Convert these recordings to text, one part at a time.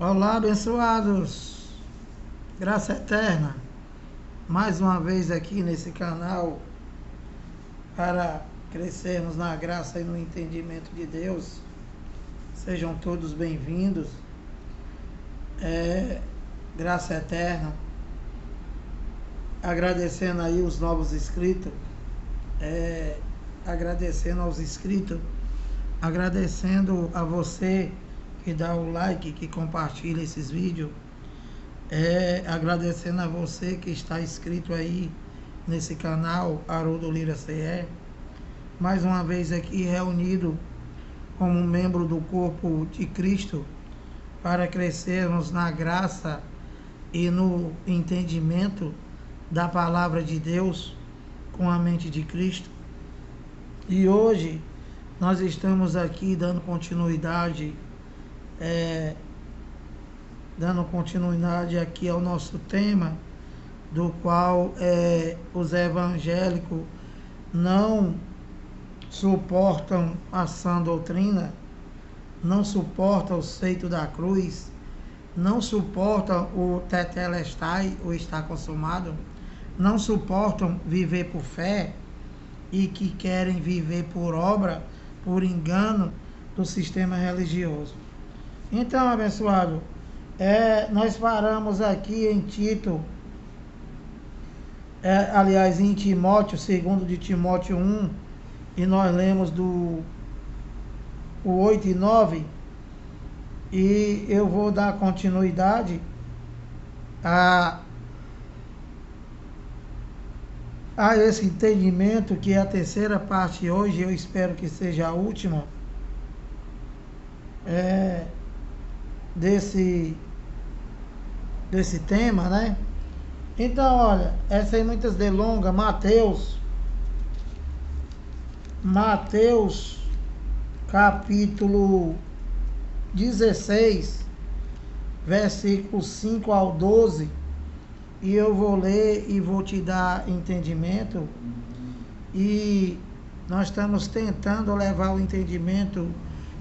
Olá, abençoados, graça eterna, mais uma vez aqui nesse canal para crescermos na graça e no entendimento de Deus. Sejam todos bem-vindos. Graça eterna, agradecendo aí os novos inscritos, agradecendo aos inscritos, agradecendo a você que dá o like, que compartilha esses vídeos, agradecendo a você que está inscrito aí nesse canal Haroldo Lira CE, mais uma vez aqui reunido como membro do corpo de Cristo para crescermos na graça e no entendimento da palavra de Deus com a mente de Cristo. E hoje nós estamos aqui dando continuidade aqui ao nosso tema, do qual os evangélicos não suportam a sã doutrina, não suportam o seito da cruz, não suportam o tetelestai, o está consumado, não suportam viver por fé e que querem viver por obra, por engano do sistema religioso. Então, abençoado, nós paramos aqui em Tito, em Timóteo, segundo de Timóteo 1, e nós lemos o 8 e 9, e eu vou dar continuidade a esse entendimento, que é a terceira parte hoje, eu espero que seja a última, desse tema, né? Então, olha, sem muitas delongas, Mateus capítulo 16, versículos 5 ao 12, e eu vou ler e vou te dar entendimento, e nós estamos tentando levar o entendimento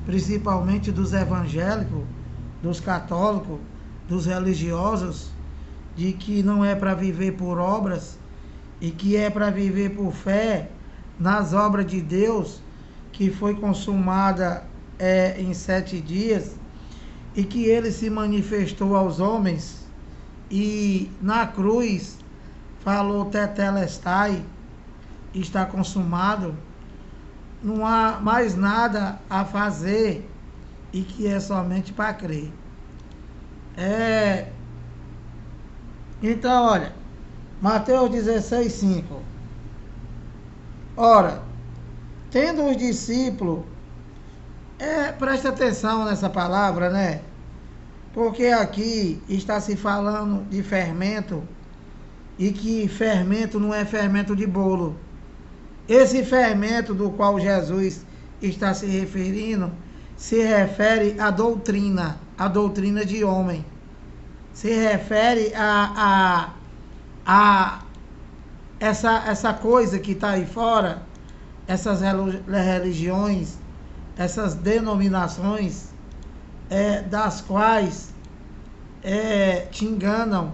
principalmente dos evangélicos, dos católicos, dos religiosos, de que não é para viver por obras, e que é para viver por fé nas obras de Deus, que foi consumada em 7 dias, e que ele se manifestou aos homens, e na cruz falou tetelestai, está consumado, não há mais nada a fazer, e que é somente para crer. Então, olha, Mateus 16, 5. Ora, tendo os discípulos, presta atenção nessa palavra, né? Porque aqui está se falando de fermento, e que fermento não é fermento de bolo. Esse fermento do qual Jesus está se referindo, se refere à doutrina de homem. Se refere a essa coisa que está aí fora, essas religiões, essas denominações, das quais te enganam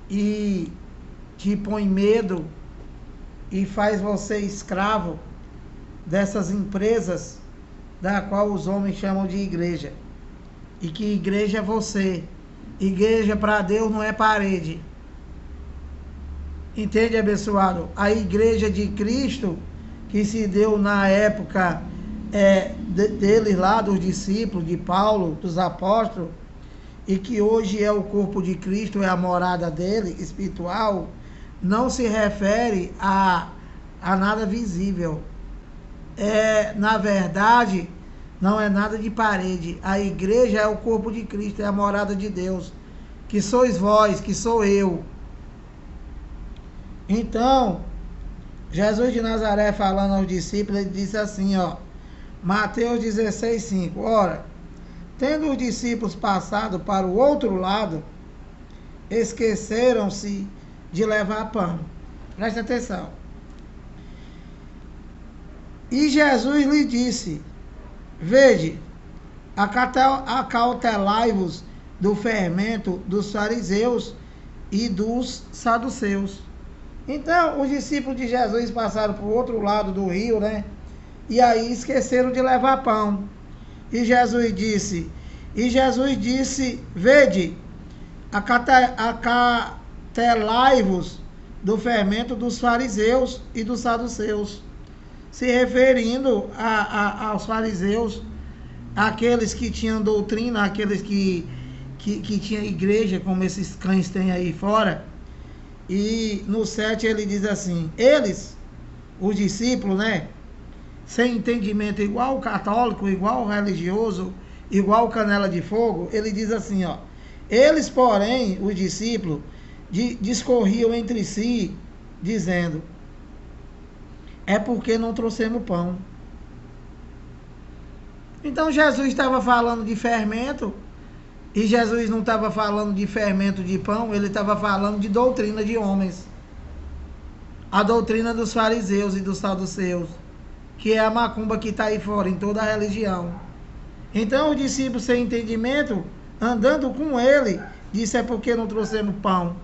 e te põe medo e faz você escravo dessas empresas, da qual os homens chamam de igreja. E que igreja é você. Igreja para Deus não é parede. Entende, abençoado? A igreja de Cristo, que se deu na época deles lá, dos discípulos, de Paulo, dos apóstolos, e que hoje é o corpo de Cristo, é a morada dele, espiritual, não se refere a nada visível. Na verdade, não é nada de parede. A igreja é o corpo de Cristo, é a morada de Deus, que sois vós, que sou eu. Então, Jesus de Nazaré, falando aos discípulos, ele disse assim, Mateus 16, 5. Ora, tendo os discípulos passado para o outro lado, esqueceram-se de levar pão. Presta atenção. E Jesus lhe disse: Vede, acautelai-vos do fermento dos fariseus e dos saduceus. Então, os discípulos de Jesus passaram para o outro lado do rio, né? E aí esqueceram de levar pão. E Jesus disse, vede, acatelai-vos do fermento dos fariseus e dos saduceus. Se referindo aos fariseus, aqueles que tinham doutrina, aqueles que tinham igreja, como esses cães têm aí fora. E no 7 ele diz assim, eles, os discípulos, né, sem entendimento, igual o católico, igual o religioso, igual o canela de fogo, ele diz assim, ó, eles, porém, os discípulos, discorriam entre si, dizendo, é porque não trouxemos pão. Então Jesus estava falando de fermento, e Jesus não estava falando de fermento de pão, ele estava falando de doutrina de homens. A doutrina dos fariseus e dos saduceus, que é a macumba que está aí fora, em toda a religião. Então os discípulos sem entendimento, andando com ele, disse, é porque não trouxemos pão.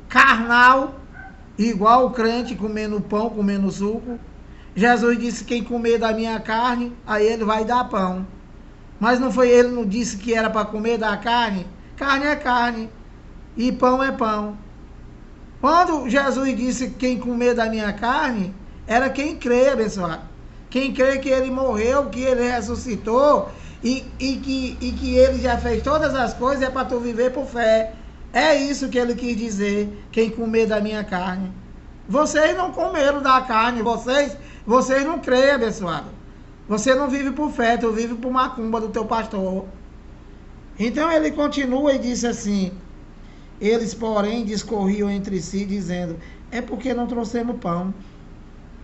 Carnal, igual o crente comendo pão, comendo suco. Jesus disse, quem comer da minha carne, aí ele vai dar pão. Mas não foi ele, não disse que era para comer da carne? Carne é carne e pão é pão. Quando Jesus disse quem comer da minha carne, era quem crê, abençoado. Quem crê que ele morreu, que ele ressuscitou e que ele já fez todas as coisas, é para tu viver por fé. É isso que ele quis dizer, quem comer da minha carne. Vocês não comeram da carne, vocês não creem, abençoado. Você não vive por fé, tu vive por macumba do teu pastor. Então ele continua e disse assim, eles, porém, discorriam entre si, dizendo, é porque não trouxemos pão.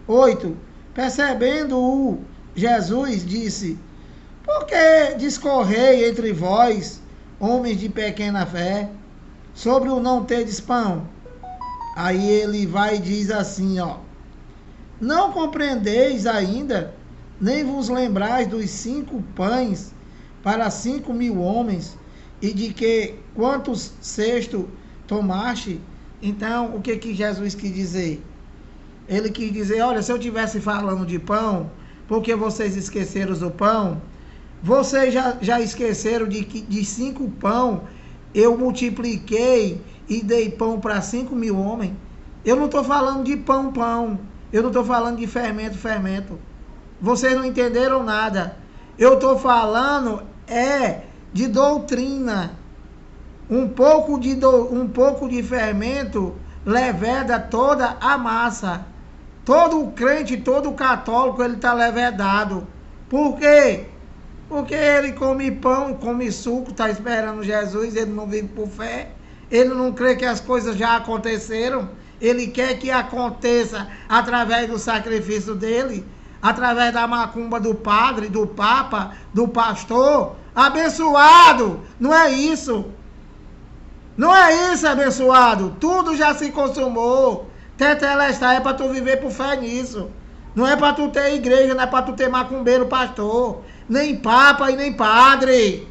8. Percebendo-o, Jesus disse, por que discorrei entre vós, homens de pequena fé, sobre o não terdes pão? Aí ele vai e diz assim, ó, não compreendeis ainda, nem vos lembrais dos 5 pães para 5.000 homens, e de que quantos cestos tomaste? Então, o que Jesus quis dizer? Ele quis dizer, olha, se eu estivesse falando de pão, porque vocês esqueceram do pão, vocês já esqueceram de 5 pão, eu multipliquei e dei pão para 5.000 homens. Eu não estou falando de pão, eu não estou falando de fermento. Vocês não entenderam nada. Eu estou falando de doutrina. Um pouco de fermento leveda toda a massa. Todo crente, todo católico, ele está levedado. Por quê? Porque ele come pão, come suco, está esperando Jesus, ele não vive por fé. Ele não crê que as coisas já aconteceram. Ele quer que aconteça através do sacrifício dele, através da macumba do padre, do papa, do pastor. Abençoado! Não é isso. Não é isso, abençoado. Tudo já se consumou. Tetelestai é para tu viver por fé nisso. Não é para tu ter igreja, não é para tu ter macumbeiro, pastor, nem papa e nem padre.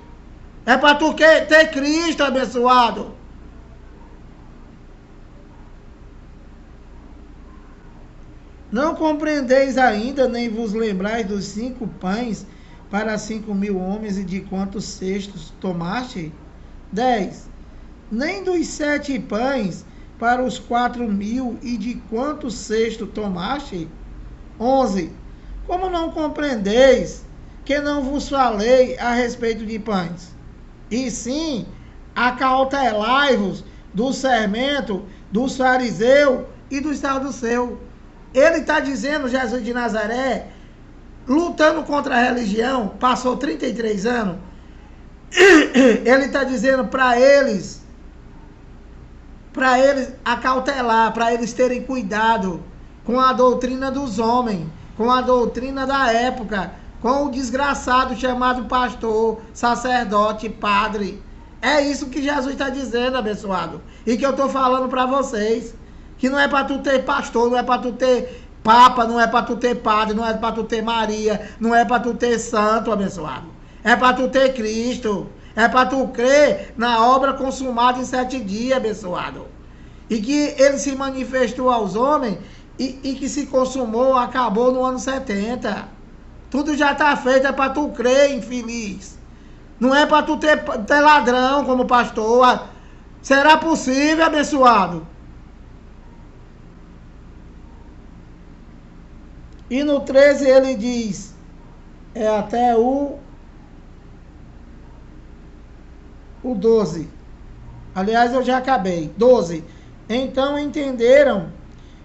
É para tu ter Cristo, abençoado. Não compreendeis ainda, nem vos lembrais dos 5 pães para 5.000 homens e de quantos cestos tomaste? 10. Nem dos 7 pães para os 4.000 e de quantos cestos tomaste? 11. Como não compreendeis que não vos falei a respeito de pães? E sim, acautelai-vos do fermento dos fariseus e dos saduceus. Ele está dizendo, Jesus de Nazaré, lutando contra a religião, passou 33 anos, ele está dizendo para eles acautelar, para eles terem cuidado com a doutrina dos homens, com a doutrina da época, com o desgraçado chamado pastor, sacerdote, padre. É isso que Jesus está dizendo, abençoado. E que eu estou falando para vocês. Que não é para tu ter pastor, não é para tu ter papa, não é para tu ter padre, não é para tu ter Maria, não é para tu ter santo, abençoado. É para tu ter Cristo. É para tu crer na obra consumada em 7 dias, abençoado. E que ele se manifestou aos homens e que se consumou, acabou no ano 70. Tudo já está feito, é para tu crer, infeliz. Não é para tu ter ladrão como pastor. Será possível, abençoado? E no 13 ele diz, até o 12. Aliás, eu já acabei. 12. Então entenderam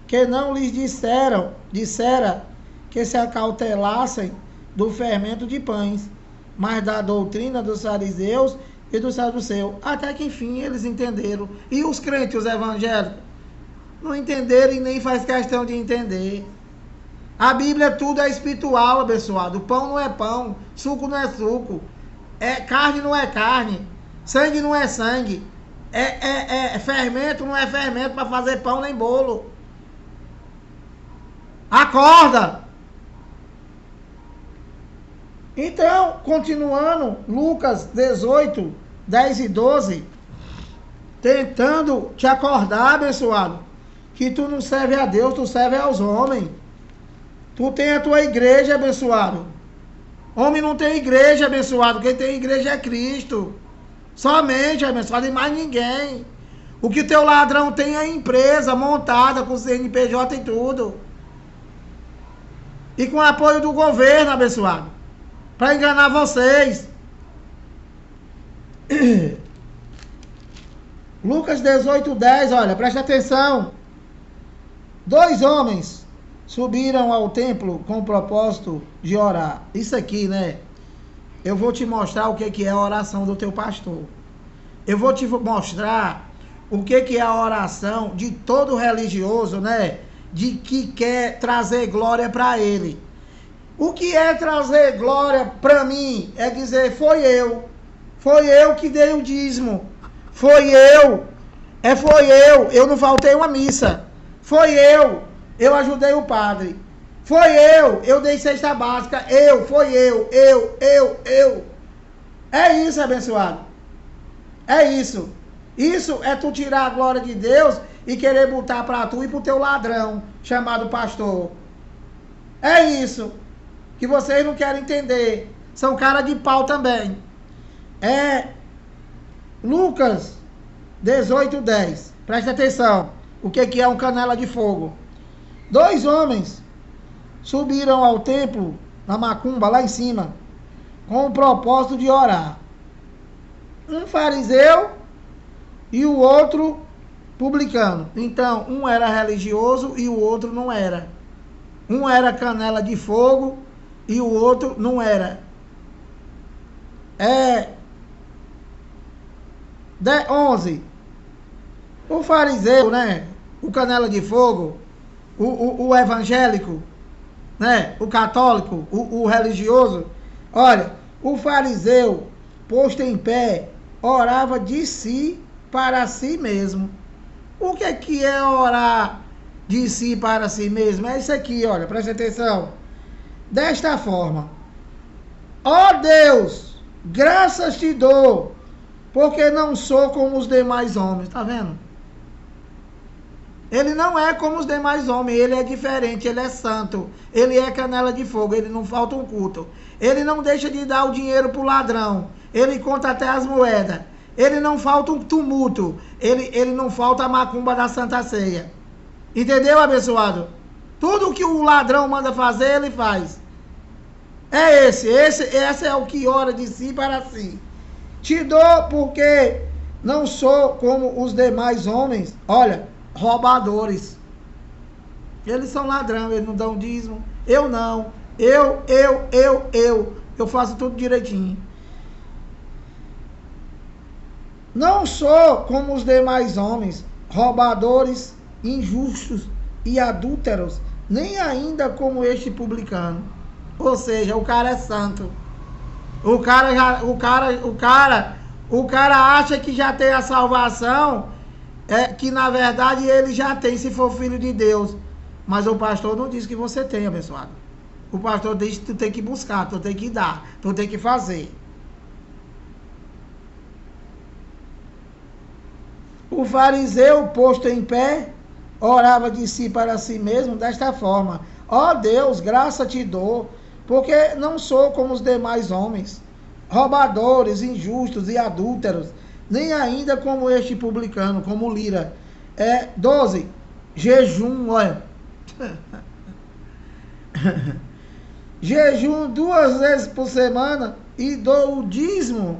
que não lhes dissera que se acautelassem do fermento de pães, mas da doutrina dos fariseus e dos saduceus. Até que enfim eles entenderam. E os crentes, os evangélicos, não entenderam e nem faz questão de entender. A Bíblia tudo é espiritual, abençoado. Pão não é pão, suco não é suco, carne não é carne, sangue não é sangue, fermento não é fermento para fazer pão nem bolo. Acorda! Então, continuando, Lucas 18, 10 e 12, tentando te acordar, abençoado, que tu não serve a Deus, tu serve aos homens. Tu tem a tua igreja, abençoado. Homem não tem igreja, abençoado. Quem tem igreja é Cristo. Somente, abençoado, e mais ninguém. O que teu ladrão tem é empresa montada com CNPJ e tudo. E com apoio do governo, abençoado. Para enganar vocês. Lucas 18, 10, olha, presta atenção. 2 homens subiram ao templo com o propósito de orar. Isso aqui, né? Eu vou te mostrar o que é a oração do teu pastor. Eu vou te mostrar o que é a oração de todo religioso, né? De que quer trazer glória para ele. O que é trazer glória para mim? É dizer, foi eu que dei o dízimo. Foi eu. Eu não faltei uma missa. Foi eu ajudei o padre. Foi eu dei cesta básica. Eu. É isso, abençoado. É isso. Isso é tu tirar a glória de Deus e querer botar para tu e pro teu ladrão, chamado pastor. É isso que vocês não querem entender. São cara de pau também. Lucas 18, 10. Presta atenção. O que é um canela de fogo? 2 homens subiram ao templo, na macumba, lá em cima, com o propósito de orar. Um fariseu e o outro publicano. Então, um era religioso e o outro não era. Um era canela de fogo e o outro não era. 11. O fariseu, né? O canela de fogo, o evangélico, né? O católico, o religioso. Olha, o fariseu, posto em pé, orava de si para si mesmo. O que é orar de si para si mesmo? É isso aqui, olha, presta atenção. Desta forma: ó Deus, graças te dou, porque não sou como os demais homens. Tá vendo? Ele não é como os demais homens, ele é diferente, ele é santo, ele é canela de fogo, ele não falta um culto. Ele não deixa de dar o dinheiro pro ladrão, ele conta até as moedas. Ele não falta um tumulto, ele não falta a macumba da Santa Ceia. Entendeu, abençoado? Tudo que o ladrão manda fazer, ele faz. Esse é o que ora de si para si. Te dou porque não sou como os demais homens. Olha, roubadores. Eles são ladrão, eles não dão dízimo. Eu não. Eu faço tudo direitinho. Não sou como os demais homens, roubadores, injustos e adúlteros, nem ainda como este publicano. Ou seja, o cara é santo. O cara acha que já tem a salvação, que na verdade ele já tem, se for filho de Deus. Mas o pastor não diz que você tem, abençoado. O pastor diz que tu tem que buscar, tu tem que dar, tu tem que fazer. O fariseu, posto em pé, orava de si para si mesmo desta forma: ó Deus, graça te dou, porque não sou como os demais homens, roubadores, injustos e adúlteros, nem ainda como este publicano, como Lira. 12. Jejum, olha. Jejum 2 vezes por semana e dou o dízimo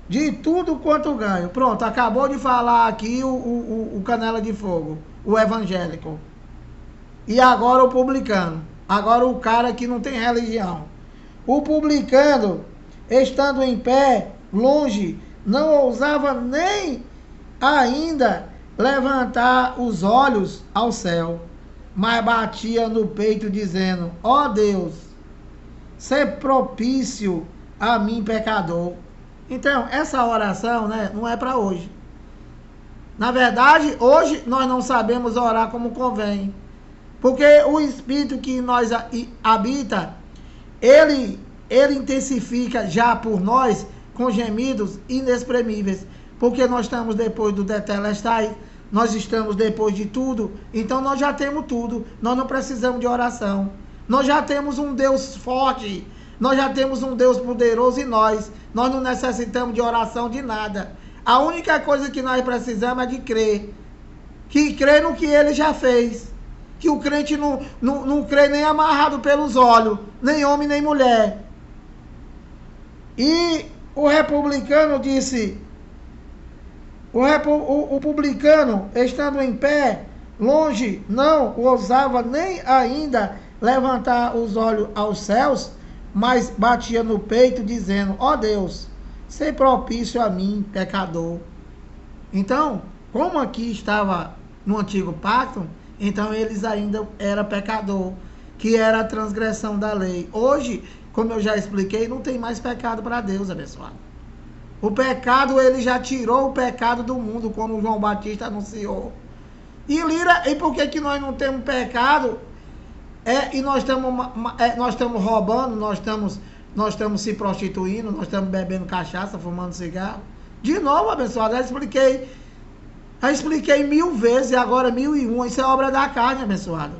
de tudo quanto ganho. Pronto, acabou de falar aqui o canela de fogo, o evangélico. E agora o publicano. Agora o cara que não tem religião. O publicano, estando em pé, longe, não ousava nem ainda levantar os olhos ao céu, mas batia no peito dizendo: ó Deus, ser propício a mim, pecador. Então, essa oração, né, não é para hoje. Na verdade, hoje nós não sabemos orar como convém. Porque o Espírito que nós habita, ele intensifica já por nós com gemidos inexprimíveis. Porque nós estamos depois do Tetelestai, nós estamos depois de tudo, então nós já temos tudo. Nós não precisamos de oração. Nós já temos um Deus forte, nós já temos um Deus poderoso em nós. Nós não necessitamos de oração de nada. A única coisa que nós precisamos é de crer. Que crer no que ele já fez. Que o crente não crê nem amarrado pelos olhos, nem homem nem mulher. E o republicano disse, o publicano, estando em pé, longe, não ousava nem ainda levantar os olhos aos céus, mas batia no peito dizendo: ó Deus, ser propício a mim, pecador. Então, como aqui estava no antigo pacto, então eles ainda eram pecador, que era a transgressão da lei. Hoje, como eu já expliquei, não tem mais pecado para Deus, abençoado. O pecado, ele já tirou o pecado do mundo, como João Batista anunciou. E Lira, e por que nós não temos pecado? E nós estamos roubando, nós estamos se prostituindo, nós estamos bebendo cachaça, fumando cigarro. De novo, abençoado, já expliquei 1000 vezes e agora 1001. Isso é obra da carne, abençoado.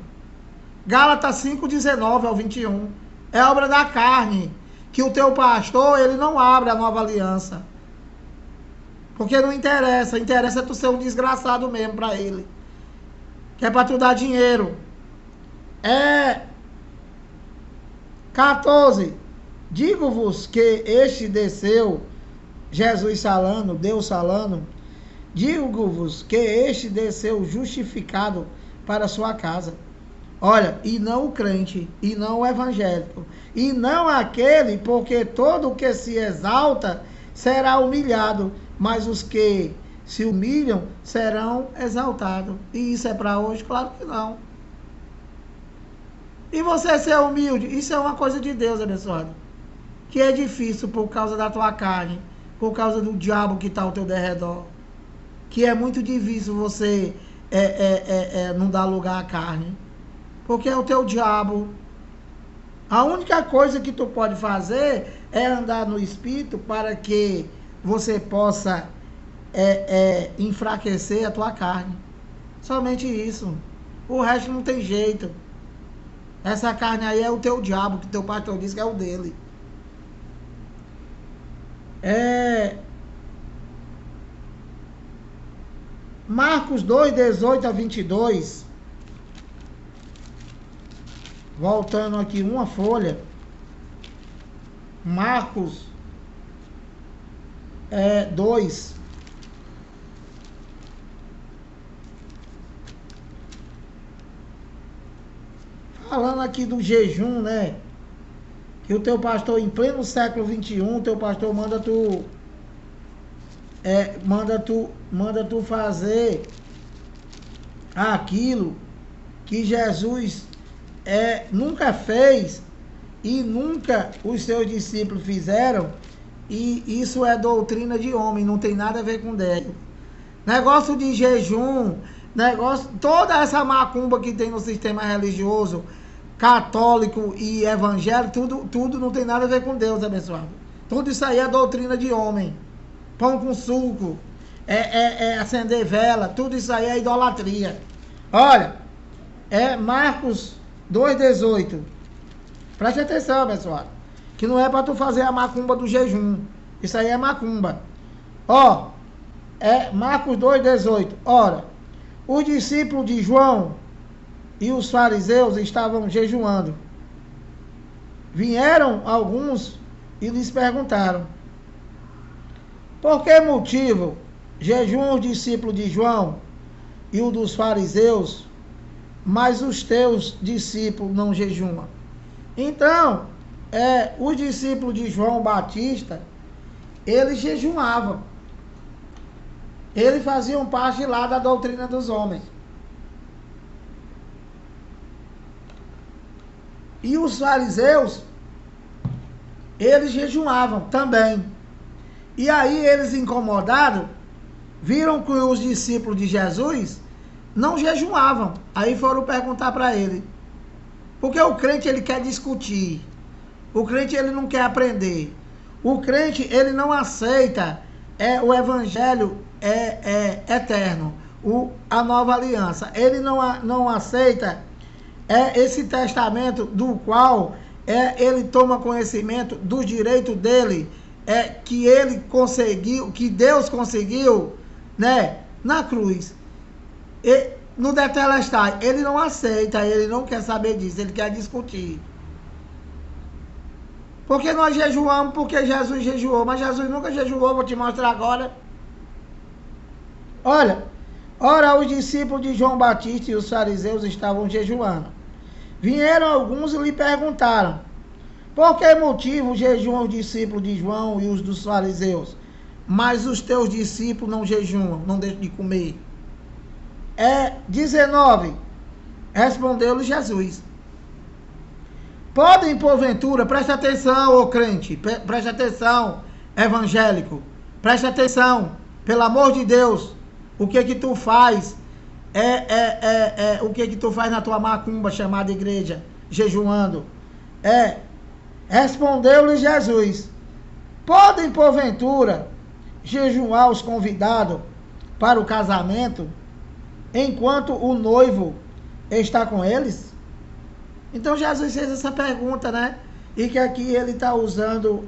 Gálatas 5:19 ao 21. É obra da carne. Que o teu pastor, ele não abre a nova aliança. Porque não interessa. Interessa tu ser um desgraçado mesmo para ele. Que é para tu dar dinheiro. 14. Digo-vos que este desceu, Jesus falando, Deus falando, digo-vos que este desceu justificado para a sua casa. Olha, e não o crente, e não o evangélico, e não aquele, porque todo o que se exalta será humilhado, mas os que se humilham serão exaltados. E isso é para hoje? Claro que não. E você ser humilde, isso é uma coisa de Deus, abençoado. Que é difícil por causa da tua carne, por causa do diabo que está ao teu derredor. Que é muito difícil você não dar lugar à carne. Porque é o teu diabo. A única coisa que tu pode fazer é andar no Espírito para que você possa enfraquecer a tua carne. Somente isso. O resto não tem jeito. Essa carne aí é o teu diabo, que teu pastor diz que é o dele. Marcos 2:18 a 22. Voltando aqui uma folha. Marcos 2. Falando aqui do jejum, né? Que o teu pastor, em pleno século XXI, teu pastor manda tu fazer aquilo que Jesus nunca fez e nunca os seus discípulos fizeram, e isso é doutrina de homem, não tem nada a ver com Deus. Negócio de jejum, toda essa macumba que tem no sistema religioso, católico e evangélico, tudo não tem nada a ver com Deus, abençoado. Tudo isso aí é doutrina de homem. Pão com suco. é acender vela, tudo isso aí é idolatria. Olha, é Marcos 2,18. Preste atenção, pessoal. Que não é para tu fazer a macumba do jejum. Isso aí é macumba. Ó, é Marcos 2,18. Ora, os discípulos de João e os fariseus estavam jejuando. Vieram alguns e lhes perguntaram: por que motivo jejuam os discípulos de João e o dos fariseus, mas os teus discípulos não jejuam? Então, os discípulos de João Batista, eles jejuavam. Eles faziam parte lá da doutrina dos homens. E os fariseus, eles jejuavam também. E aí eles, incomodados, viram que os discípulos de Jesus não jejuavam. Aí foram perguntar para ele. Porque o crente, ele quer discutir. O crente, ele não quer aprender. O crente, ele não aceita o evangelho eterno, a nova aliança. Ele não aceita esse testamento do qual ele toma conhecimento do direito dele, que ele conseguiu, que Deus conseguiu, né, na cruz. No Tetelestai, ele não aceita, ele não quer saber disso, ele quer discutir. Porque nós jejuamos, porque Jesus jejuou, mas Jesus nunca jejuou, vou te mostrar agora. Olha, ora, os discípulos de João Batista e os fariseus estavam jejuando. Vieram alguns e lhe perguntaram: por que motivo jejuam os discípulos de João e os dos fariseus, mas os teus discípulos não jejuam, não deixam de comer? 19. Respondeu-lhe Jesus: podem, porventura, preste atenção, ô crente, preste atenção, evangélico, preste atenção, pelo amor de Deus, o que que tu faz, o que que tu faz na tua macumba chamada igreja, jejuando? Respondeu-lhe Jesus: podem, porventura, jejuar os convidados para o casamento, enquanto o noivo está com eles? Então Jesus fez essa pergunta, né? E que aqui ele está usando,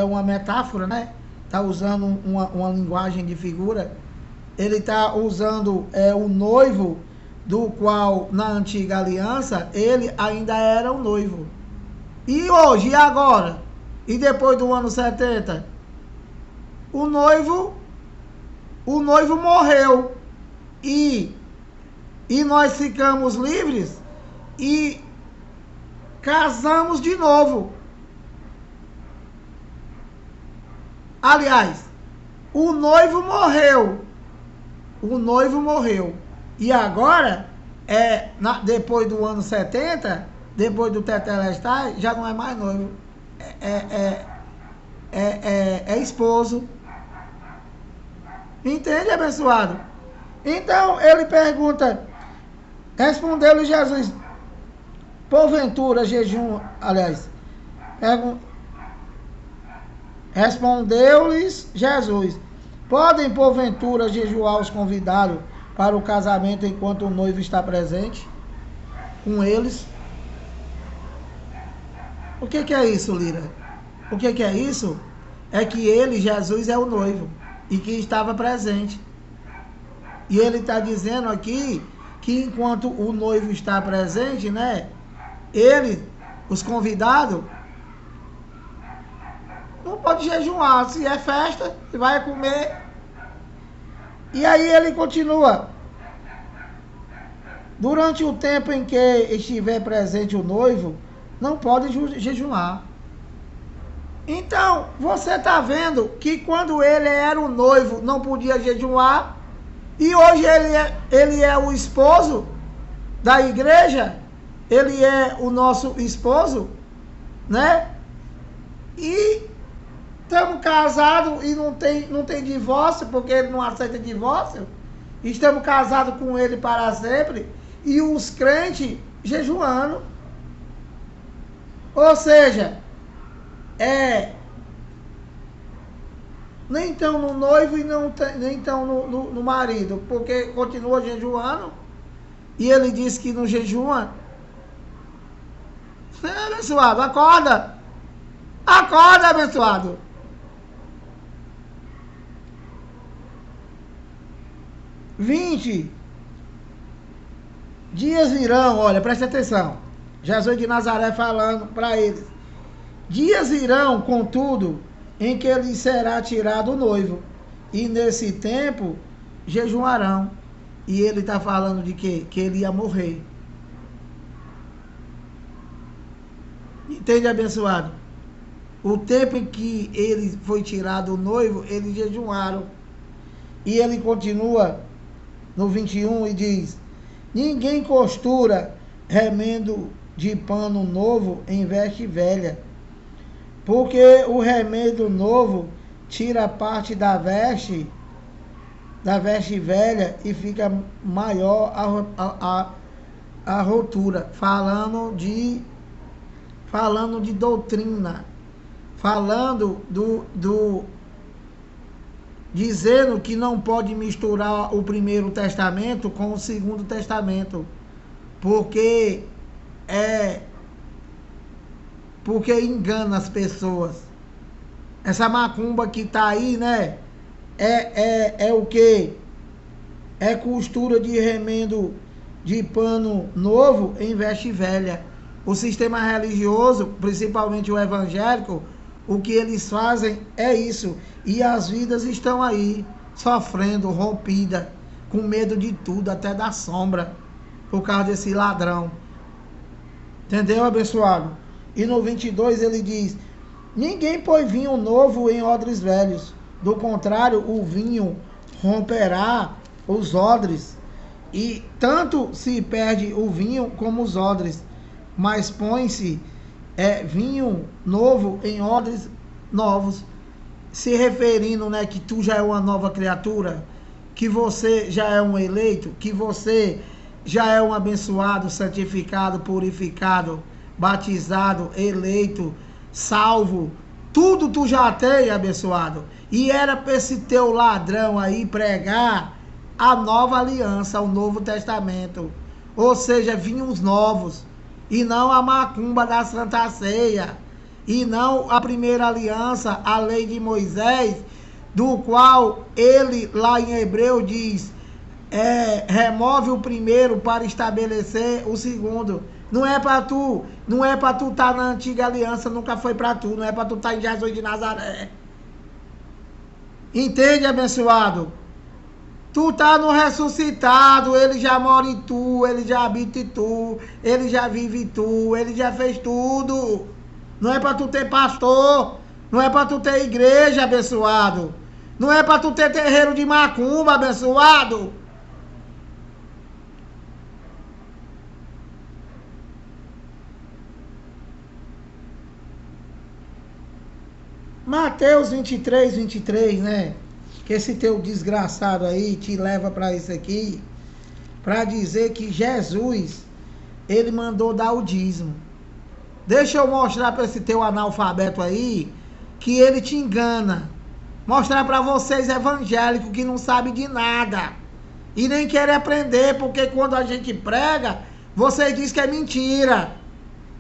uma metáfora, né? Está usando uma linguagem de figura. Ele está usando o noivo, do qual na antiga aliança ele ainda era o noivo. E hoje, e agora? E depois do ano 70? O noivo morreu. E nós ficamos livres e casamos de novo. Aliás, o noivo morreu. E agora, depois do ano 70, depois do Tetelestai, já não é mais noivo. É esposo. Entende, abençoado? Então, ele pergunta, respondeu-lhe Jesus: porventura jejum, respondeu-lhes Jesus: podem porventura jejuar os convidados para o casamento enquanto o noivo está presente com eles? O que é isso, Lira? O que é isso? É que ele, Jesus, é o noivo e que estava presente. E ele está dizendo aqui que enquanto o noivo está presente, né? Os convidados, não pode jejuar. Se é festa, se vai comer. E aí ele continua: durante o tempo em que estiver presente o noivo, não pode jejuar. Então, você está vendo que quando ele era o noivo, não podia jejuar, e hoje ele é o esposo da igreja, ele é o nosso esposo, né? E estamos casados e não tem divórcio, porque ele não aceita divórcio. Estamos casados com ele para sempre, e os crentes jejuando. Ou seja, nem estão no noivo e nem estão no marido, porque continua jejuando. E ele disse que não jejua. Abençoado, acorda! Acorda, abençoado! Vinte dias virão, olha, presta atenção. Jesus de Nazaré falando para eles. Dias virão, contudo, em que ele será tirado o noivo. E nesse tempo jejuarão. E ele está falando de quê? Que ele ia morrer. Entende, abençoado? O tempo em que ele foi tirado o noivo, eles jejuaram. E ele continua no 21 e diz: ninguém costura remendo de pano novo em veste velha, porque o remendo novo tira a parte da veste velha e fica maior a rotura. Falando de doutrina, falando dizendo que não pode misturar o Primeiro Testamento com o Segundo Testamento, porque engana as pessoas. Essa macumba que tá aí, né? É o quê? É costura de remendo de pano novo em veste velha. O sistema religioso, principalmente o evangélico, o que eles fazem é isso. E as vidas estão aí, sofrendo, rompida, com medo de tudo, até da sombra, por causa desse ladrão. Entendeu, abençoado? E no 22 ele diz: ninguém põe vinho novo em odres velhos. Do contrário, o vinho romperá os odres, e tanto se perde o vinho como os odres. Mas põe-se vinho novo em odres novos, se referindo, né, que tu já é uma nova criatura, que você já é um eleito, que você já é um abençoado, santificado, purificado, batizado, eleito, salvo. Tudo tu já tem, abençoado. E era para esse teu ladrão aí pregar a nova aliança, o Novo Testamento. Ou seja, vinhos novos. E não a macumba da Santa Ceia. E não a primeira aliança, a lei de Moisés, do qual ele, lá em Hebreu, diz: remove o primeiro para estabelecer o segundo. Não é para tu estar na antiga aliança, nunca foi para tu. Não é para tu estar em Jesus de Nazaré. Entende, abençoado? Tu tá no ressuscitado, ele já mora em tu, ele já habita em tu, ele já vive em tu, ele já fez tudo. Não é para tu ter pastor, não é para tu ter igreja, abençoado. Não é para tu ter terreiro de macumba, abençoado. Mateus 23, 23, né? Que esse teu desgraçado aí te leva para isso aqui, para dizer que Jesus, ele mandou dar o dízimo. Deixa eu mostrar para esse teu analfabeto aí, que ele te engana. Mostrar para vocês evangélicos que não sabem de nada. E nem querem aprender, porque quando a gente prega, vocês dizem que é mentira.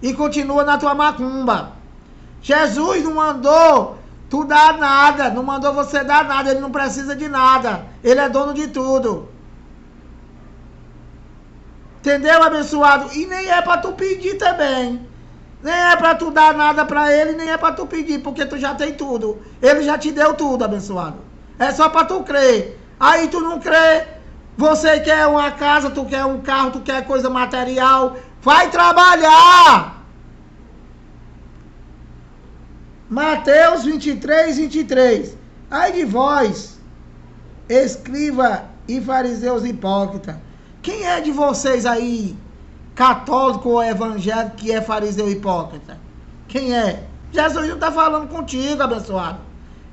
E continua na tua macumba. Jesus não mandou tu dar nada, não mandou você dar nada, ele não precisa de nada, ele é dono de tudo. Entendeu, abençoado? E nem é para tu pedir também. Nem é para tu dar nada para ele, nem é para tu pedir, porque tu já tem tudo. Ele já te deu tudo, abençoado. É só para tu crer. Aí tu não crê, você quer uma casa, tu quer um carro, tu quer coisa material, vai trabalhar. Mateus 23, 23. Ai de vós, escriba e fariseus hipócritas. Quem é de vocês aí, católico ou evangélico, que é fariseu hipócrita? Quem é? Jesus não está falando contigo, abençoado.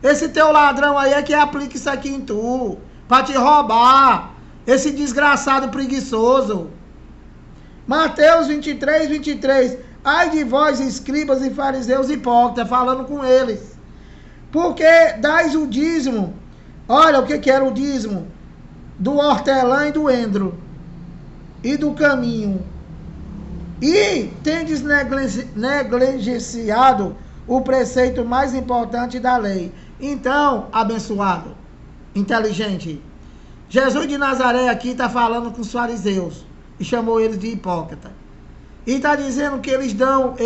Esse teu ladrão aí é que aplica isso aqui em tu, para te roubar. Esse desgraçado preguiçoso. Mateus 23, 23. Ai de vós, escribas e fariseus hipócritas, falando com eles. Porque dais o dízimo. Olha o que era o dízimo. Do hortelã e do endro. E do caminho. E tendes negligenciado o preceito mais importante da lei. Então, abençoado, inteligente, Jesus de Nazaré aqui está falando com os fariseus e chamou eles de hipócrita. E está dizendo que eles dão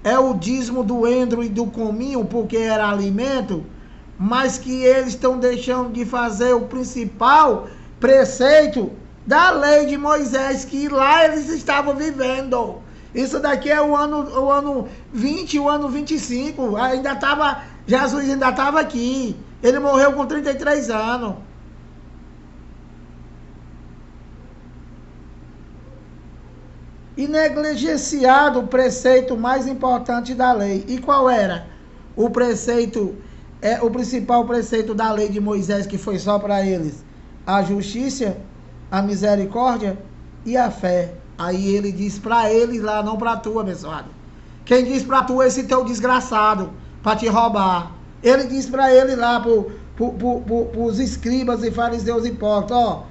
o dízimo do endro e do cominho porque era alimento, mas que eles estão deixando de fazer o principal preceito da lei de Moisés, que lá eles estavam vivendo. Isso daqui é o ano 20, o ano 25. Jesus ainda estava aqui. Ele morreu com 33 anos. E negligenciado o preceito mais importante da lei. E qual era? O preceito, o principal preceito da lei de Moisés, que foi só para eles: a justiça, a misericórdia e a fé. Aí ele diz para eles lá, não para tu, abençoado. Quem diz para tu é esse teu desgraçado, para te roubar. Ele diz para ele lá, para os escribas e fariseus hipócritas, ó,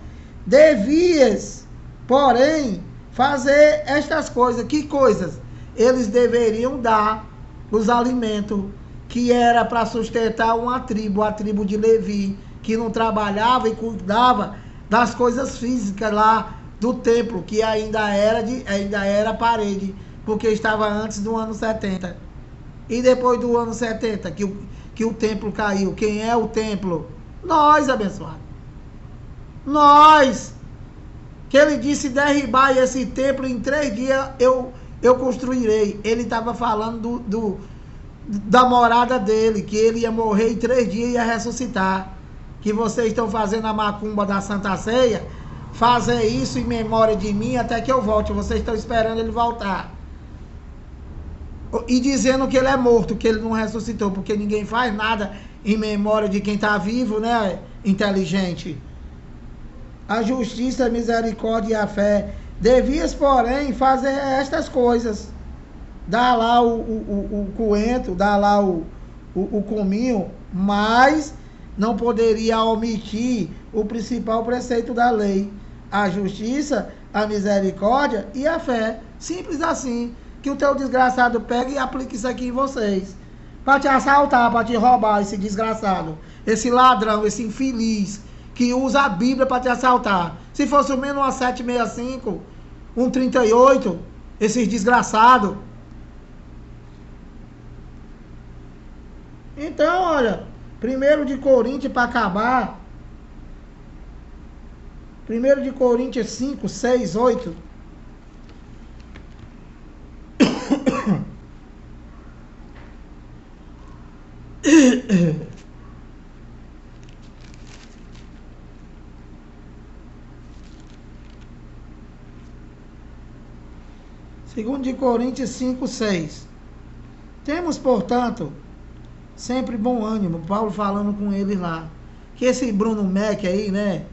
devias, porém, fazer estas coisas. Que coisas? Eles deveriam dar os alimentos que era para sustentar uma tribo, a tribo de Levi, que não trabalhava e cuidava das coisas físicas lá do templo, que ainda era parede, porque estava antes do ano 70. E depois do ano 70, que o templo caiu. Quem é o templo? Nós, abençoados. Nós. Que ele disse: derribar esse templo em 3 dias eu construirei. Ele estava falando da morada dele, que ele ia morrer em 3 dias e ia ressuscitar. Que vocês estão fazendo a macumba da Santa Ceia, fazer isso em memória de mim até que eu volte. Vocês estão esperando ele voltar. E dizendo que ele é morto, que ele não ressuscitou, porque ninguém faz nada em memória de quem está vivo, né, inteligente? A justiça, a misericórdia e a fé. Devias, porém, fazer estas coisas. Dá lá o coentro, dá lá o cominho, mas não poderia omitir o principal preceito da lei: a justiça, a misericórdia e a fé. Simples assim. Que o teu desgraçado pegue e aplique isso aqui em vocês. Para te assaltar, para te roubar, esse desgraçado. Esse ladrão, esse infeliz, que usa a Bíblia para te assaltar. Se fosse o menos uma 765, um 38, esses desgraçados. Então, olha, 1 de Coríntios, para acabar, 1 de Coríntios 5, 6, 8. Segundo de Coríntios 5, 6. Temos, portanto, sempre bom ânimo. Paulo falando com ele lá. Que esse Bruno Mac aí, né?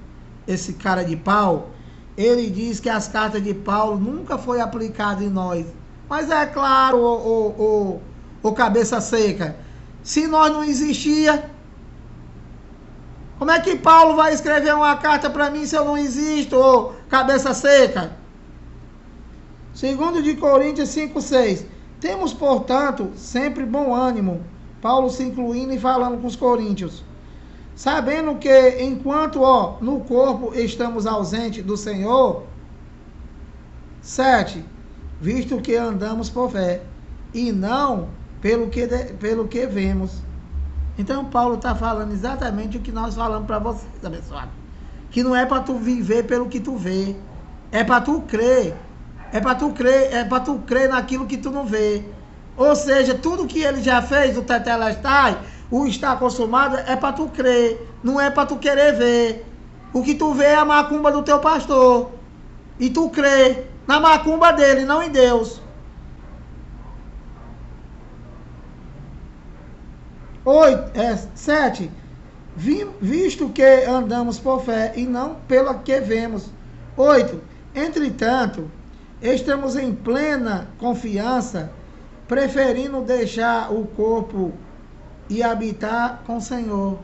Esse cara de pau, ele diz que as cartas de Paulo nunca foi aplicada em nós. Mas é claro, o cabeça seca, se nós não existia, como é que Paulo vai escrever uma carta para mim se eu não existo, ô cabeça seca? Segundo de Coríntios 5, 6. Temos, portanto, sempre bom ânimo. Paulo se incluindo e falando com os coríntios. Sabendo que, enquanto no corpo estamos ausentes do Senhor. 7. Visto que andamos por fé, e não pelo que vemos. Então, Paulo está falando exatamente o que nós falamos para vocês, abençoado. Que não é para tu viver pelo que tu vê. É para tu crer. É para tu crer naquilo que tu não vê. Ou seja, tudo que ele já fez, o Tetelestai, o está consumado, é para tu crer. Não é para tu querer ver. O que tu vê é a macumba do teu pastor. E tu crê na macumba dele, não em Deus. 7. Visto que andamos por fé e não pelo que vemos. 8. Entretanto, estamos em plena confiança, preferindo deixar o corpo e habitar com o Senhor.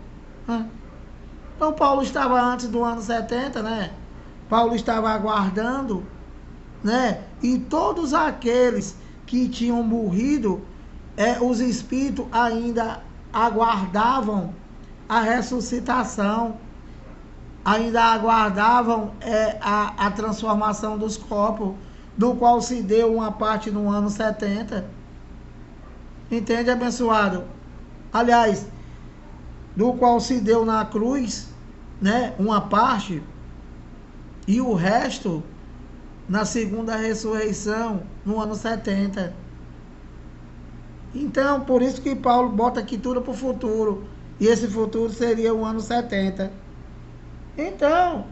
Então Paulo estava antes do ano 70, né? Paulo estava aguardando, né? E todos aqueles que tinham morrido, os espíritos ainda aguardavam a ressuscitação, ainda aguardavam a transformação dos corpos, do qual se deu uma parte no ano 70. Entende, abençoado? Aliás, do qual se deu na cruz, né, uma parte, e o resto na segunda ressurreição, no ano 70. Então, por isso que Paulo bota aqui tudo para o futuro, e esse futuro seria o ano 70. Então,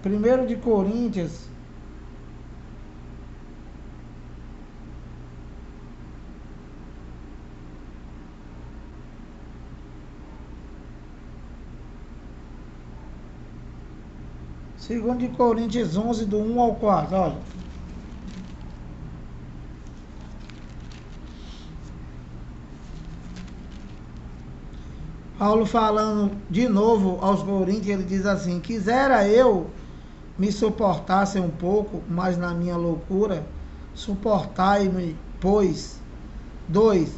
primeiro de Coríntios, segundo de Coríntios 11, do 1 ao 4, olha. Paulo falando de novo aos Coríntios, ele diz assim: quisera eu me suportasse um pouco, mas na minha loucura, suportai-me, pois. 2.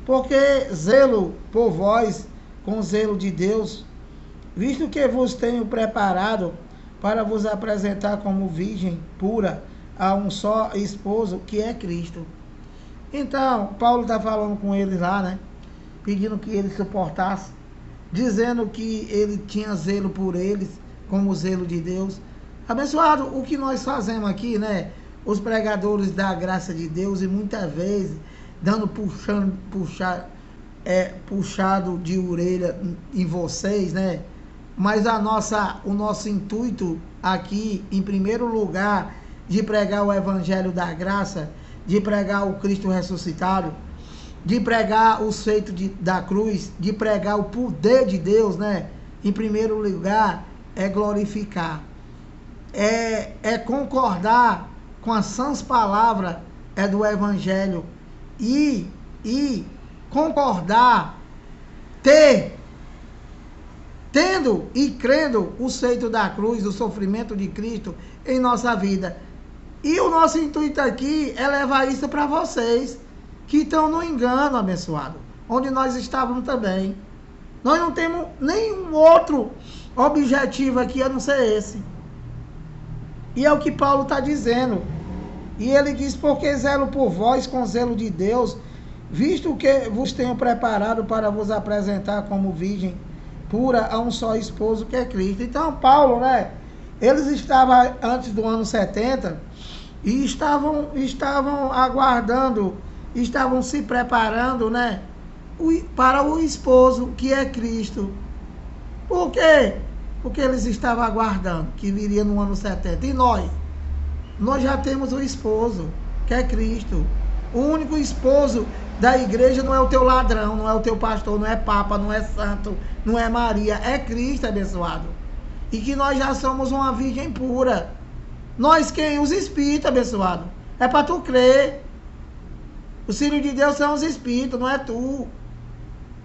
Porque zelo por vós com zelo de Deus, visto que vos tenho preparado para vos apresentar como virgem pura a um só esposo, que é Cristo. Então, Paulo está falando com eles lá, né? Pedindo que ele suportasse, dizendo que ele tinha zelo por eles, como o zelo de Deus. Abençoado, o que nós fazemos aqui, né? Os pregadores da graça de Deus, e muitas vezes dando puxado de orelha em vocês, né? Mas o nosso intuito aqui, em primeiro lugar, de pregar o evangelho da graça, de pregar o Cristo ressuscitado, de pregar os feitos da cruz, de pregar o poder de Deus, né? Em primeiro lugar, é glorificar, é concordar com as sãs palavras do evangelho e concordar, tendo e crendo o feito da cruz, o sofrimento de Cristo em nossa vida. E o nosso intuito aqui é levar isso para vocês que estão no engano, abençoado, onde nós estávamos também. Nós não temos nenhum outro objetivo aqui a não ser esse. E é o que Paulo está dizendo. E ele diz: porque zelo por vós com zelo de Deus, visto que vos tenho preparado para vos apresentar como virgem pura a um só esposo, que é Cristo. Então, Paulo, né? Eles estavam antes do ano 70 e estavam aguardando, estavam se preparando, né? Para o esposo, que é Cristo. Por quê? Porque eles estavam aguardando que viria no ano 70. E nós já temos o esposo, que é Cristo. O único esposo da igreja não é o teu ladrão, não é o teu pastor, não é papa, não é santo, não é Maria, é Cristo, abençoado. E que nós já somos uma virgem pura. Nós quem? Os espíritos, abençoado. É para tu crer. Os filhos de Deus são os espíritos, não é tu.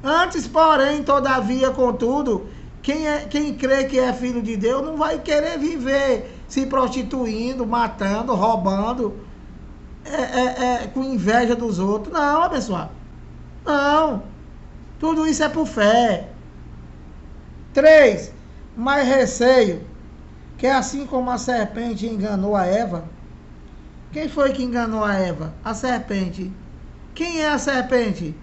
Antes, porém, todavia, contudo, quem crê que é filho de Deus não vai querer viver se prostituindo, matando, roubando, com inveja dos outros. Não, abençoado. Não. Tudo isso é por fé. 3. Mais receio, que assim como a serpente enganou a Eva. Quem foi que enganou a Eva? A serpente. Quem é a serpente?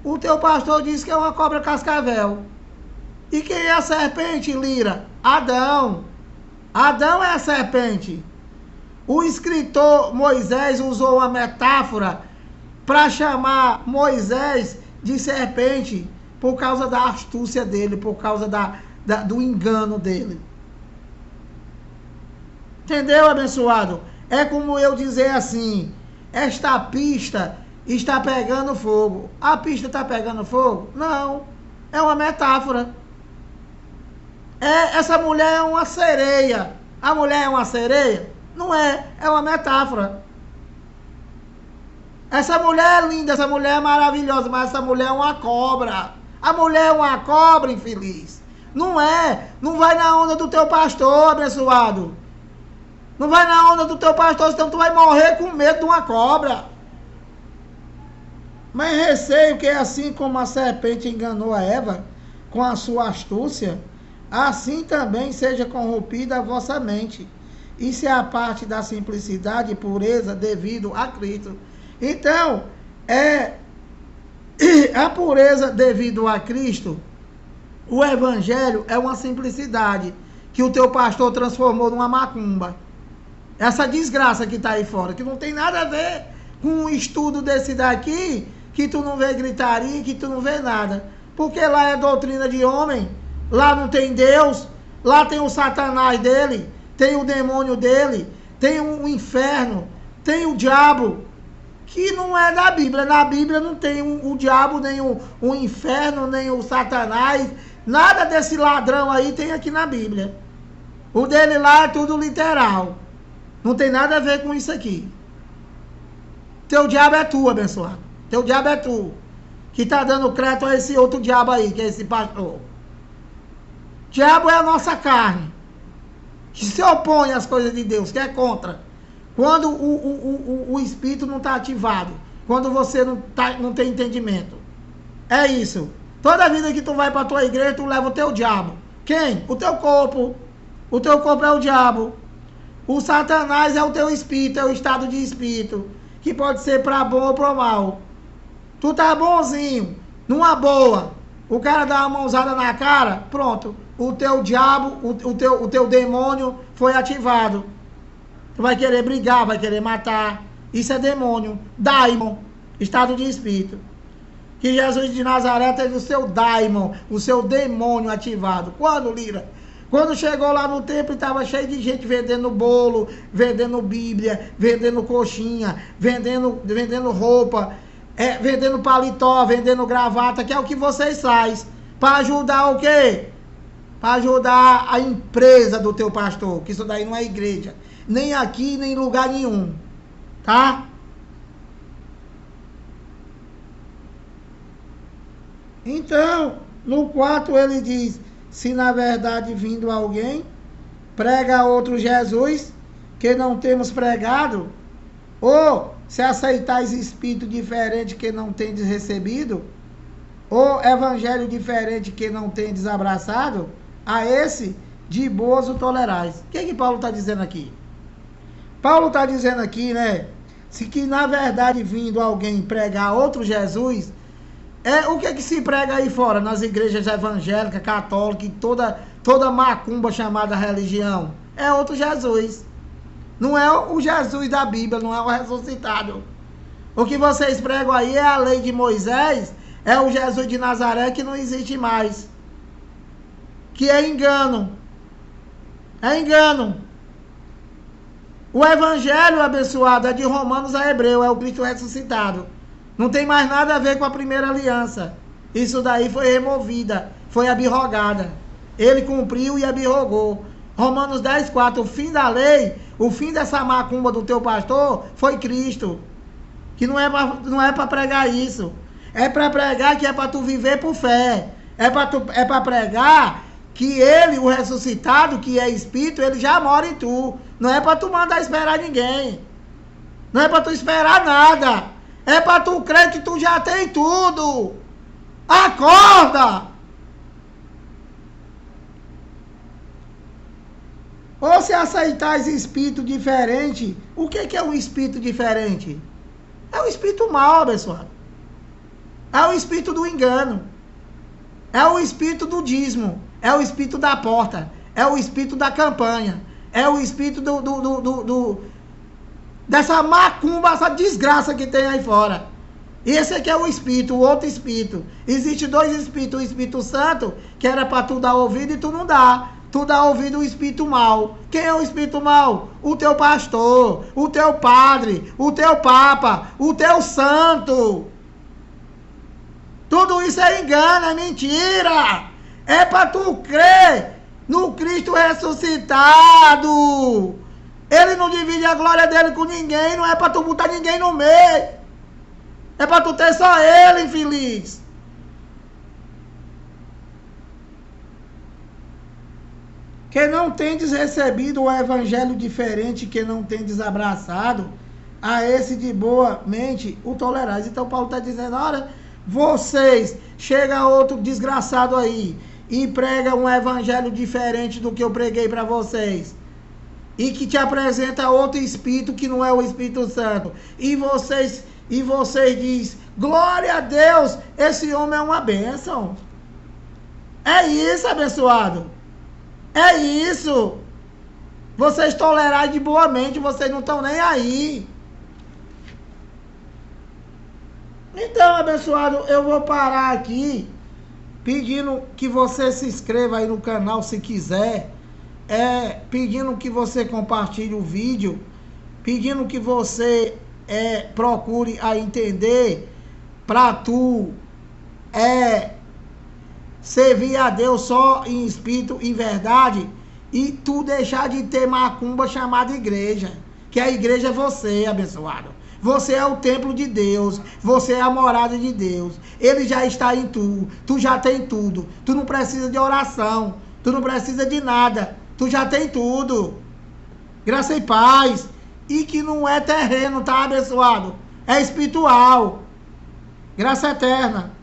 O teu pastor disse que é uma cobra cascavel. E quem é a serpente, Lira? Adão. Adão é a serpente. O escritor Moisés usou uma metáfora para chamar Moisés de serpente por causa da astúcia dele, por causa do engano dele. Entendeu, abençoado? É como eu dizer assim: esta pista está pegando fogo. A pista está pegando fogo? Não. É uma metáfora. Essa mulher é uma sereia. A mulher é uma sereia? Não é, é uma metáfora. Essa mulher é linda, essa mulher é maravilhosa, mas essa mulher é uma cobra. A mulher é uma cobra infeliz. Não é, não vai na onda do teu pastor, abençoado. Não vai na onda do teu pastor, senão tu vai morrer com medo de uma cobra. Mas receio que assim como a serpente enganou a Eva com a sua astúcia, assim também seja corrompida a vossa mente. Isso é a parte da simplicidade e pureza devido a Cristo. Então, a pureza devido a Cristo, o evangelho é uma simplicidade que o teu pastor transformou numa macumba. Essa desgraça que está aí fora, que não tem nada a ver com um estudo desse daqui, que tu não vê gritaria, que tu não vê nada. Porque lá é doutrina de homem, lá não tem Deus, lá tem o Satanás dele, tem o demônio dele, tem o inferno, tem o diabo, que não é da Bíblia. Na Bíblia não tem o diabo, nem o inferno, nem o Satanás, nada desse ladrão aí tem aqui na Bíblia. O dele lá é tudo literal. Não tem nada a ver com isso aqui. Teu diabo é tu, abençoado. Teu diabo é tu. Que está dando crédito a esse outro diabo aí, que é esse pastor. Diabo é a nossa carne. Que se opõe às coisas de Deus, que é contra. Quando o espírito não está ativado. Quando você não tem entendimento. É isso. Toda vida que tu vai para a tua igreja, tu leva o teu diabo. Quem? O teu corpo. O teu corpo é o diabo. O Satanás é o teu espírito, é o estado de espírito, que pode ser para bom ou para mal. Tu tá bonzinho, numa boa, o cara dá uma mãozada na cara, pronto, o teu diabo, o teu demônio foi ativado. Tu vai querer brigar, vai querer matar. Isso é demônio, daimon, estado de espírito. Que Jesus de Nazaré teve o seu daimon, o seu demônio ativado. Quando, Lira? Quando chegou lá no templo, estava cheio de gente vendendo bolo, vendendo Bíblia, vendendo coxinha, vendendo roupa, vendendo paletó, vendendo gravata, que é o que vocês fazem. Para ajudar o quê? Para ajudar a empresa do teu pastor, que isso daí não é igreja. Nem aqui, nem em lugar nenhum. Tá? Então, no 4 ele diz: se na verdade vindo alguém, prega a outro Jesus, que não temos pregado, ou se aceitais espírito diferente que não tendes recebido, ou evangelho diferente que não tendes abraçado, a esse de boas o tolerais. O que Paulo está dizendo aqui? Paulo está dizendo aqui, né, se que na verdade vindo alguém pregar outro Jesus, o que se prega aí fora, nas igrejas evangélicas, católicas, e toda macumba chamada religião? É outro Jesus. Não é o Jesus da Bíblia, não é o ressuscitado. O que vocês pregam aí é a lei de Moisés, é o Jesus de Nazaré que não existe mais. Que é engano. É engano. O evangelho abençoado é de Romanos a Hebreu, é o Cristo ressuscitado. Não tem mais nada a ver com a primeira aliança. Isso daí foi removida, foi abrogada. Ele cumpriu e abrogou. Romanos 10, 4, o fim da lei, o fim dessa macumba do teu pastor foi Cristo. Que não é para pregar isso. É para pregar que é para tu viver por fé. É para pregar que ele, o ressuscitado, que é espírito, ele já mora em tu. Não é para tu mandar esperar ninguém. Não é para tu esperar nada. É para tu crer que tu já tem tudo. Acorda! Ou se aceitais espírito diferente, o que é um espírito diferente? É o espírito mau, pessoal. É o espírito do engano. É o espírito do dízimo. É o espírito da porta. É o espírito da campanha. É o espírito dessa macumba, essa desgraça que tem aí fora. E esse aqui é o espírito, o outro espírito. Existe dois espíritos, o Espírito Santo, que era para tu dar ouvido e tu não dá. Tu dá ouvido ao espírito mau. Quem é o espírito mau? O teu pastor, o teu padre, o teu papa, o teu santo. Tudo isso é engano, é mentira. É para tu crer no Cristo ressuscitado. Ele não divide a glória dele com ninguém, não é para tu botar ninguém no meio. É para tu ter só ele, infeliz. Que não tendes recebido o evangelho diferente, que não tendes abraçado, a esse de boa mente o tolerais. Então Paulo está dizendo, olha, vocês, chega outro desgraçado aí e prega um evangelho diferente do que eu preguei para vocês, e que te apresenta outro Espírito que não é o Espírito Santo, e vocês diz, glória a Deus, esse homem é uma bênção. É isso, abençoado. É isso. Vocês tolerar de boa mente, vocês não estão nem aí. Então, abençoado, eu vou parar aqui, pedindo que você se inscreva aí no canal se quiser, pedindo que você compartilhe o vídeo, pedindo que você procure a entender para tu servir a Deus só em espírito e verdade, e tu deixar de ter macumba chamada igreja, que a igreja é você, abençoado. Você é o templo de Deus, você é a morada de Deus, ele já está em tu, tu já tem tudo, tu não precisa de oração, tu não precisa de nada, tu já tem tudo, graça e paz, e que não é terreno, tá, abençoado? É espiritual, graça eterna.